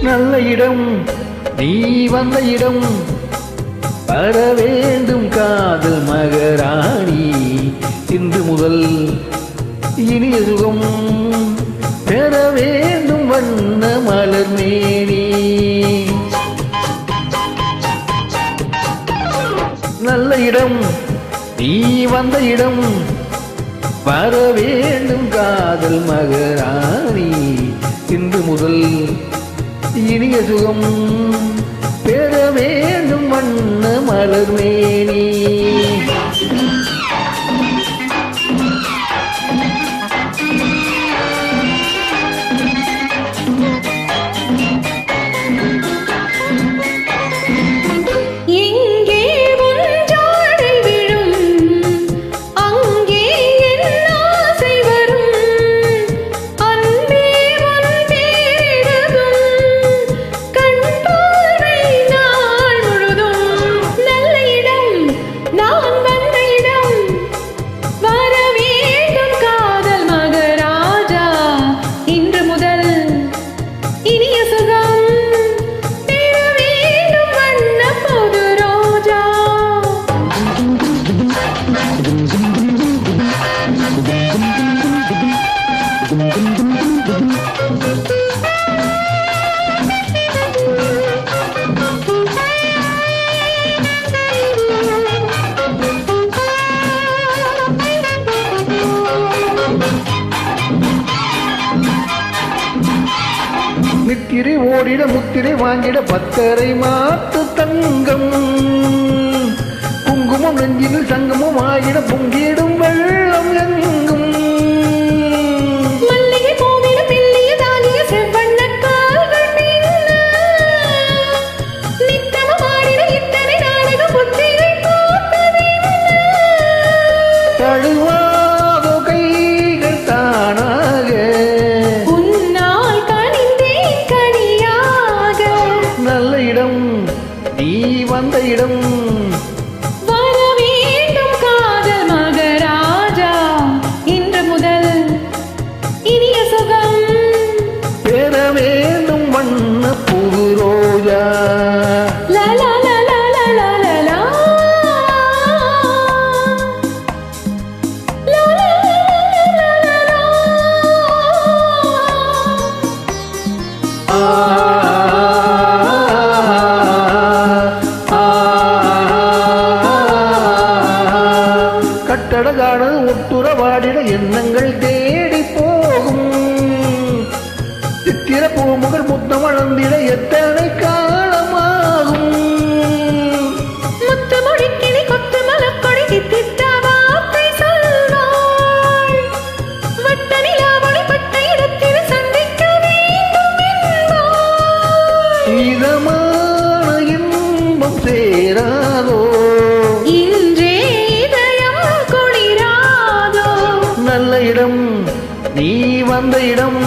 நல்ல இடம் நீ வந்த இடம், வர வேண்டும் காதல் மகராணி. இன்று முதல் இனிய சுகம் பெற வேண்டும் வண்ண மலர் மேனி. நல்ல இடம் நீ வந்த இடம், வர வேண்டும் காதல் மகராணி. இன்று முதல் இனிய சுகம் பெற வேண்டும் வண்ண மலர் மேனி. நித்திரை ஓடிட முத்திரை வாங்கிட பத்தரை மாத்து தங்கம், குங்குமம் நெஞ்சினில் சங்கமும் ஆகிட பொங்கிடும் வெள்ளம் எங்கும். மல்லிகை பூவிட மெல்லிய தானிய செவ்வண்ண கால்கள் நித்தமும் ஆடிட இத்தனை நாடகம் புத்திரை போட்டதென்ன. தழுவாத கைகள் தானாக நல்ல இடம் நீ வந்த இடம், வர வேண்டும் காதல் மகராஜா. இன்று முதல் இனிய சுகம் பெற வேண்டும் வண்ண புது ரோஜா. கட்டடகான ஒட்டுறவாடிட எண்ணங்கள் தேடி போகும், சித்திர பூமுகர் முத்தம் வளர்ந்திட எத்தனை காலமாகும். முத்த மொழிக்கிளி கொத்து மலக்கொடி தித்தித்த வார்த்தை சொல்வாள், வட்ட நிலாவொளி பட்ட இடத்தில் சந்திக்க வேண்டும் என்பாள். இதமான இன்பம் சேராதோ, நல்ல இடம் நீ வந்த இடம்.